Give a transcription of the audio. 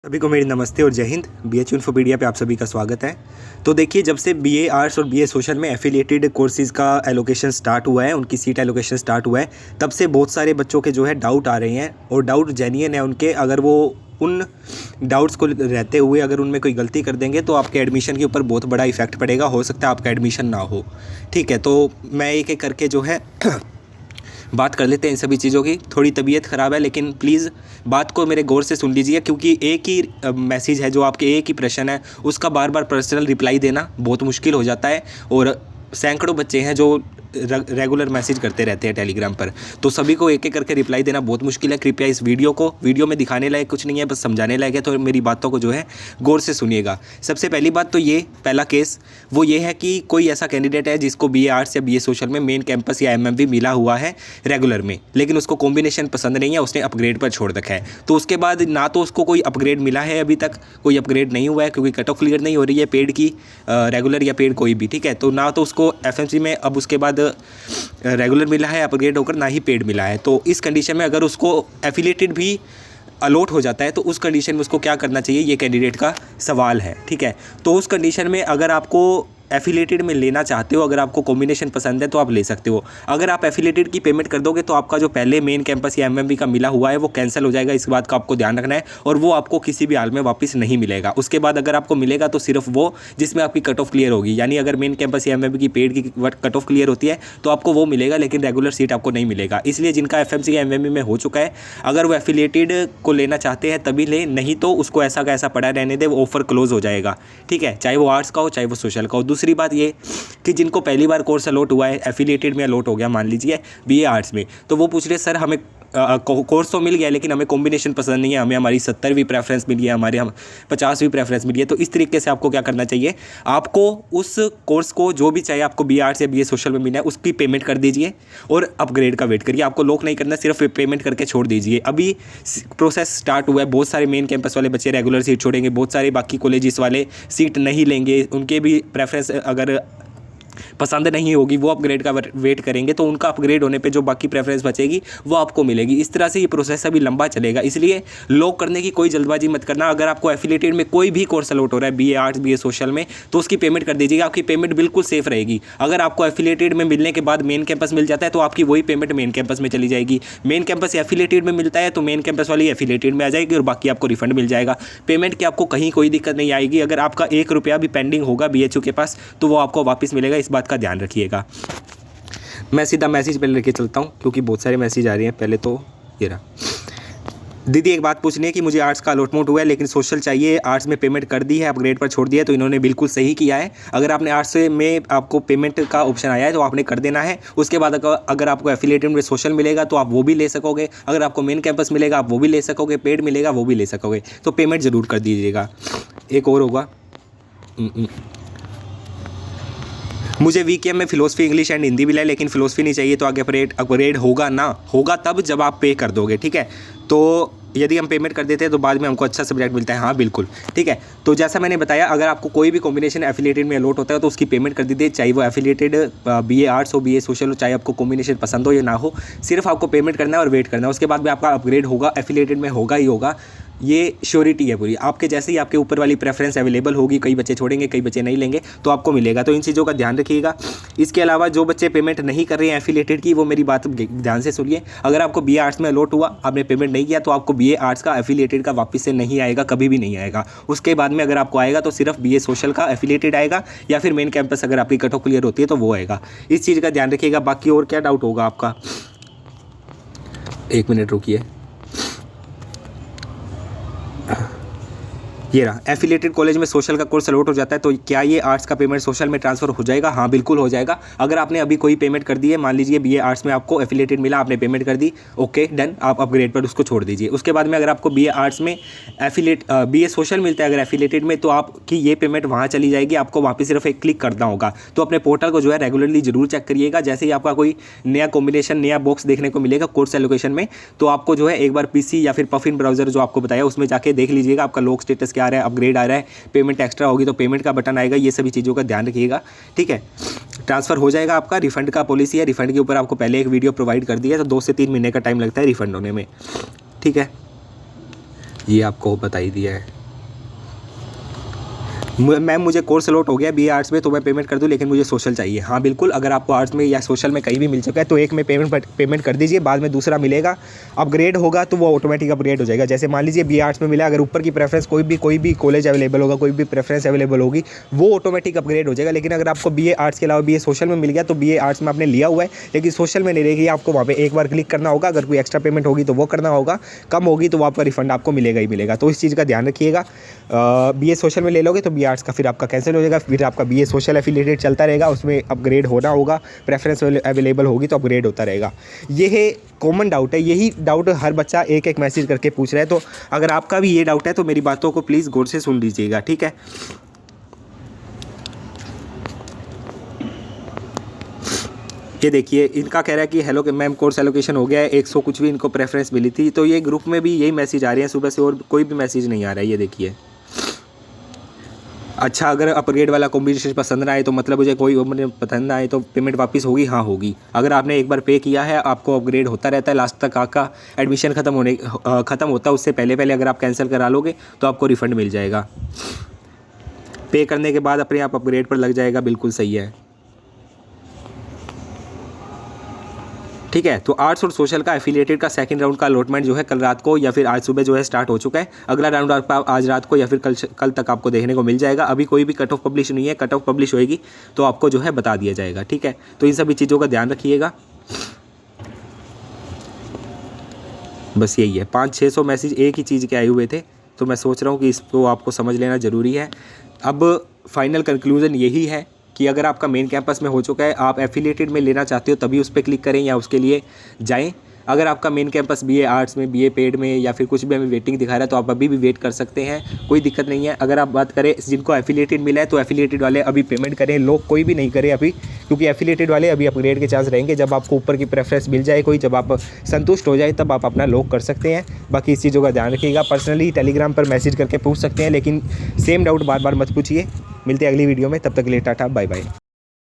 सभी को मेरी नमस्ते और जय हिंद। BH इन्फोपीडिया पे आप सभी का स्वागत है। तो देखिए, जब से BA आर्ट्स और BA सोशल में एफिलिएटेड कोर्सेज़ का एलोकेशन स्टार्ट हुआ है, उनकी सीट एलोकेशन स्टार्ट हुआ है, तब से बहुत सारे बच्चों के जो है डाउट आ रहे हैं और डाउट जेन्युइन है उनके। अगर वो उन डाउट्स को रहते हुए अगर उनमें कोई गलती कर देंगे तो आपके एडमिशन के ऊपर बहुत बड़ा इफेक्ट पड़ेगा। हो सकता है आपका एडमिशन ना हो। ठीक है, तो मैं एक एक करके जो है बात कर लेते हैं इन सभी चीज़ों की। थोड़ी तबीयत ख़राब है, लेकिन प्लीज़ बात को मेरे गौर से सुन लीजिए, क्योंकि एक ही मैसेज है, जो आपके एक ही प्रश्न है, उसका बार बार पर्सनल रिप्लाई देना बहुत मुश्किल हो जाता है। और सैकड़ों बच्चे हैं जो रेगुलर मैसेज करते रहते हैं टेलीग्राम पर, तो सभी को एक एक करके रिप्लाई देना बहुत मुश्किल है। कृपया इस वीडियो में दिखाने लायक कुछ नहीं है, बस समझाने लायक है, तो मेरी बातों को जो है गौर से सुनिएगा। सबसे पहली बात तो ये, पहला केस वो ये है कि कोई ऐसा कैंडिडेट है जिसको BA आर्ट्स या BA सोशल में मेन कैंपस या MMV मिला हुआ है रेगुलर में, लेकिन उसको कॉम्बिनेशन पसंद नहीं है, उसने अपग्रेड पर छोड़ रखा है। तो उसके बाद ना तो उसको कोई अपग्रेड मिला है, अभी तक कोई अपग्रेड नहीं हुआ है, क्योंकि कट ऑफ क्लियर नहीं हो रही है पेड की, रेगुलर या पेड कोई भी। ठीक है, तो ना तो उसको FMC में अब उसके बाद रेगुलर मिला है अपग्रेड होकर, ना ही पेड मिला है। तो इस कंडीशन में अगर उसको एफिलिएटेड भी अलॉट हो जाता है तो उस कंडीशन में उसको क्या करना चाहिए, ये कैंडिडेट का सवाल है। ठीक है, तो उस कंडीशन में अगर आपको एफिलिएटेड में लेना चाहते हो, अगर आपको कॉम्बिनेशन पसंद है तो आप ले सकते हो। अगर आप एफिलिएटेड की पेमेंट कर दोगे तो आपका जो पहले मेन कैंपस या MMV का मिला हुआ है वो कैंसिल हो जाएगा। इस बात का आपको ध्यान रखना है, और वो आपको किसी भी हाल में वापस नहीं मिलेगा। उसके बाद अगर आपको मिलेगा तो सिर्फ वो जिसमें आपकी कट ऑफ क्लियर होगी, यानी अगर मेन कैंपस या MMV की पेड की कट ऑफ क्लियर होती है तो आपको वो मिलेगा, लेकिन रेगुलर सीट आपको नहीं मिलेगा। इसलिए जिनका FMC या MMV में हो चुका है, अगर वो एफिलिएटेड को लेना चाहते हैं तभी ले, नहीं तो उसको ऐसा का ऐसा पड़ा रहने दे, वो ऑफर क्लोज हो जाएगा। ठीक है, चाहे वो आर्ट्स का हो चाहे वो सोशल का हो। दूसरी बात ये कि जिनको पहली बार कोर्स अलॉट हुआ है, एफिलिएटेड में अलॉट हो गया, मान लीजिए BA आर्ट्स में, तो वो पूछ रहे सर हमें कोर्स तो मिल गया लेकिन हमें कॉम्बिनेशन पसंद नहीं है, हमें हमारी 70वीं प्रेफरेंस मिली है, हमारे हम 50वीं प्रेफरेंस मिली है। तो इस तरीके से आपको क्या करना चाहिए, आपको उस कोर्स को जो भी चाहे आपको BA आर्ट्स या BA सोशल में मिला है उसकी पेमेंट कर दीजिए और अपग्रेड का वेट करिए। आपको लॉक नहीं करना, सिर्फ पेमेंट करके छोड़ दीजिए। अभी प्रोसेस स्टार्ट हुआ है, बहुत सारे मेन कैंपस वाले बच्चे रेगुलर सीट छोड़ेंगे, बहुत सारे बाकी कॉलेजेस वाले सीट नहीं लेंगे, उनके भी प्रेफरेंस अगर पसंद नहीं होगी, वो अपग्रेड का वेट करेंगे, तो उनका अपग्रेड होने पे जो बाकी प्रेफरेंस बचेगी वो आपको मिलेगी। इस तरह से ये प्रोसेस अभी लंबा चलेगा, इसलिए लॉक करने की कोई जल्दबाजी मत करना। अगर आपको एफिलिएटेड में कोई भी कोर्स अलॉट हो रहा है, BA आर्ट्स BA सोशल में, तो उसकी पेमेंट कर दीजिएगा। आपकी पेमेंट बिल्कुल सेफ रहेगी। अगर आपको एफिलिएटेड में मिलने के बाद मेन कैंपस मिल जाता है तो आपकी वही पेमेंट मेन कैंपस में चली जाएगी। मेन कैंपस एफिलिएटेड में मिलता है तो मेन कैंपस वाली एफिलिएटेड में आ जाएगी और बाकी आपको रिफंड मिल जाएगा। पेमेंट की आपको कहीं कोई दिक्कत नहीं आएगी। अगर आपका 1 रुपया भी पेंडिंग होगा BHU के पास तो वो आपको वापस मिलेगा, इस बात का ध्यान रखिएगा। मैं सीधा मैसेज पहले लेके चलता हूँ, क्योंकि बहुत सारे मैसेज आ रहे हैं। पहले तो ये रहा, दीदी एक बात पूछनी है कि मुझे आर्ट्स का अलॉटमेंट हुआ है लेकिन सोशल चाहिए, आर्ट्स में पेमेंट कर दी है, अपग्रेड पर छोड़ दिया है। तो इन्होंने बिल्कुल सही किया है। अगर आपने आर्ट्स में आपको पेमेंट का ऑप्शन आया है तो आपने कर देना है। उसके बाद अगर आपको एफिलिएटेड में सोशल मिलेगा तो आप वो भी ले सकोगे, अगर आपको मेन कैंपस मिलेगा आप वो भी ले सकोगे, पेड मिलेगा वो भी ले सकोगे। तो पेमेंट ज़रूर कर दीजिएगा। एक और होगा, मुझे VKM में फिलोसफी इंग्लिश एंड हिंदी मिला है लेकिन फिलोसफी नहीं चाहिए, तो आगे अपग्रेड होगा ना? होगा तब जब आप पे कर दोगे। ठीक है, तो यदि हम पेमेंट कर देते हैं तो बाद में हमको अच्छा सब्जेक्ट मिलता है। हाँ बिल्कुल, ठीक है। तो जैसा मैंने बताया, अगर आपको कोई भी कॉम्बिनेशन एफिलिएटेड में अलॉट होता है तो उसकी पेमेंट कर दीजिए, चाहे वो एफिलिएटेड BA आर्ट्स हो BA सोशल हो, चाहे आपको कॉम्बिनेशन पसंद हो या ना हो, सिर्फ आपको पेमेंट करना है और वेट करना है। उसके बाद में आपका अपग्रेड होगा, एफिलिएटेड में होगा ही होगा, ये श्योरिटी है पूरी। आपके जैसे ही आपके ऊपर वाली प्रेफरेंस अवेलेबल होगी, कई बच्चे छोड़ेंगे कई बच्चे नहीं लेंगे, तो आपको मिलेगा। तो इन चीज़ों का ध्यान रखिएगा। इसके अलावा जो बच्चे पेमेंट नहीं कर रहे हैं एफिलिएटेड की, वो मेरी बात ध्यान से सुनिए। अगर आपको BA आर्ट्स में अलॉट हुआ, आपने पेमेंट नहीं किया, तो आपको BA आर्ट्स का एफिलिएटेड का वापस से नहीं आएगा, कभी भी नहीं आएगा। उसके बाद में अगर आपको आएगा तो सिर्फ BA सोशल का एफिलिएटेड आएगा, या फिर मेन कैंपस अगर आपकी कट ऑफ क्लियर होती है तो वो आएगा। इस चीज़ का ध्यान रखिएगा। बाकी और क्या डाउट होगा आपका? 1 मिनट रुकिए। ये रहा, एफिलिएटेड कॉलेज में सोशल का कोर्स अलॉट हो जाता है तो क्या ये आर्ट्स का पेमेंट सोशल में ट्रांसफर हो जाएगा? हाँ बिल्कुल हो जाएगा। अगर आपने अभी कोई पेमेंट कर दी है, मान लीजिए BA आर्ट्स में आपको एफिलिएटेड मिला, आपने पेमेंट कर दी, ओके डन, आप अपग्रेड पर उसको छोड़ दीजिए। उसके बाद में अगर आपको BA आर्ट्स में BA सोशल मिलता है अगर एफिलिएटेड में, तो आपकी ये पेमेंट वहाँ चली जाएगी। आपको वापस सिर्फ एक क्लिक करना होगा। तो अपने पोर्टल को जो है रेगुलरली जरूर चेक करिएगा। जैसे ही आपका कोई नया कॉम्बिनेशन, नया बॉक्स देखने को मिलेगा कोर्स एलोकेशन में, तो आपको जो है एक बार PC या फिर पफिन ब्राउजर जो आपको बताया उसमें जाके देख लीजिएगा आपका लॉक स्टेटस क्या आ रहा है, अपग्रेड आ रहा है, पेमेंट एक्स्ट्रा होगी तो पेमेंट का बटन आएगा। ये सभी चीज़ों का ध्यान रखिएगा। ठीक है, ट्रांसफ़र हो जाएगा आपका। रिफंड का पॉलिसी है, रिफंड के ऊपर आपको पहले एक वीडियो प्रोवाइड कर दिया, तो 2 से 3 महीने का टाइम लगता है रिफंड होने में। ठीक है, ये आपको बता ही दिया है। मैम मुझे कोर्स अलॉट हो गया बीए आर्ट्स में, तो मैं पेमेंट कर दूं, लेकिन मुझे सोशल चाहिए। हाँ बिल्कुल, अगर आपको आर्ट्स में या सोशल में कहीं भी मिल चुका है तो एक में पेमेंट कर दीजिए, बाद में दूसरा मिलेगा। अपग्रेड होगा तो वो ऑटोमेटिक अपग्रेड हो जाएगा। जैसे मान लीजिए बीए आर्ट्स में मिला, अगर ऊपर की प्रेफरेंस कोई भी कॉलेज अवेलेबल होगा, कोई भी प्रेफरेंस अवेलेबल होगी, वो ऑटोमेटिक अपग्रेड हो जाएगा। लेकिन अगर आपको बीए आर्ट्स के अलावा बीए सोशल में मिल गया, तो बीए आर्ट्स में आपने लिया हुआ है लेकिन सोशल में नहीं रहेगी, आपको वहाँ पे एक बार क्लिक करना होगा। अगर कोई एक्स्ट्रा पेमेंट होगी तो वो करना होगा, कम होगी तो वो आपका रिफंड आपको मिलेगा ही मिलेगा। तो इस चीज़ का ध्यान रखिएगा। बीए सोशल में ले लोगे तो बीए आर्ट्स का फिर आपका कैंसिल हो जाएगा, फिर आपका बीए सोशल एफिलिएटेड चलता रहेगा, उसमें अपग्रेड होना होगा, प्रेफरेंस अवेलेबल होगी तो अपग्रेड होता रहेगा। ये है कॉमन डाउट है, यही डाउट हर बच्चा एक एक मैसेज करके पूछ रहा है। तो अगर आपका भी ये डाउट है तो मेरी बातों को प्लीज़ गौर से सुन लीजिएगा, ठीक है। ये देखिए, इनका कह रहा है कि हेलो कि मैम कोर्स एलोकेशन हो गया है, 100 कुछ भी इनको प्रेफरेंस मिली थी। तो ये ग्रुप में भी यही मैसेज आ रहे हैं सुबह से, और कोई भी मैसेज नहीं आ रहा है। ये देखिए, अच्छा अगर अपग्रेड वाला कॉम्बिनेशन पसंद ना आए तो मतलब मुझे कोई पसंद ना आए तो पेमेंट वापस होगी? हाँ होगी। अगर आपने एक बार पे किया है, आपको अपग्रेड होता रहता है लास्ट तक। आपका एडमिशन ख़त्म होता है उससे पहले अगर आप कैंसिल करा लोगे तो आपको रिफ़ंड मिल जाएगा। पे करने के बाद अपने आप अपग्रेड पर लग जाएगा, बिल्कुल सही है, ठीक है। तो आर्ट्स और सोशल का एफिलिएटेड का सेकंड राउंड का अलॉटमेंट जो है कल रात को या फिर आज सुबह जो है स्टार्ट हो चुका है। अगला राउंड आपका आज रात को या फिर कल तक आपको देखने को मिल जाएगा। अभी कोई भी कट ऑफ पब्लिश नहीं है, कट ऑफ पब्लिश होएगी तो आपको जो है बता दिया जाएगा, ठीक है। तो इन सभी चीज़ों का ध्यान रखिएगा। बस यही है, 500-600 मैसेज एक ही चीज़ के आए हुए थे, तो मैं सोच रहा हूँ कि इसको आपको समझ लेना ज़रूरी है। अब फाइनल कंक्लूज़न यही है कि अगर आपका मेन कैंपस में हो चुका है, आप एफिलिएटेड में लेना चाहते हो तभी उस पर क्लिक करें या उसके लिए जाएं। अगर आपका मेन कैंपस बीए आर्ट्स में, बीए पेड में या फिर कुछ भी हमें वेटिंग दिखा रहा है तो आप अभी भी वेट कर सकते हैं, कोई दिक्कत नहीं है। अगर आप बात करें जिनको एफिलिएटेड मिला है तो एफिलिएटेड वाले अभी पेमेंट करें, लोग कोई भी नहीं करें अभी, क्योंकि एफिलिएटेड वाले अभी अपग्रेड के चांस रहेंगे। जब आपको ऊपर की प्रेफरेंस मिल जाए कोई, जब आप संतुष्ट हो जाए तब आप अपना लॉक कर सकते हैं। बाकी इस चीज़ों का ध्यान रखिएगा। पर्सनली टेलीग्राम पर मैसेज करके पूछ सकते हैं, लेकिन सेम डाउट बार बार मत पूछिए। मिलते हैं अगली वीडियो में, तब तक के लिए टाटा बाय बाय।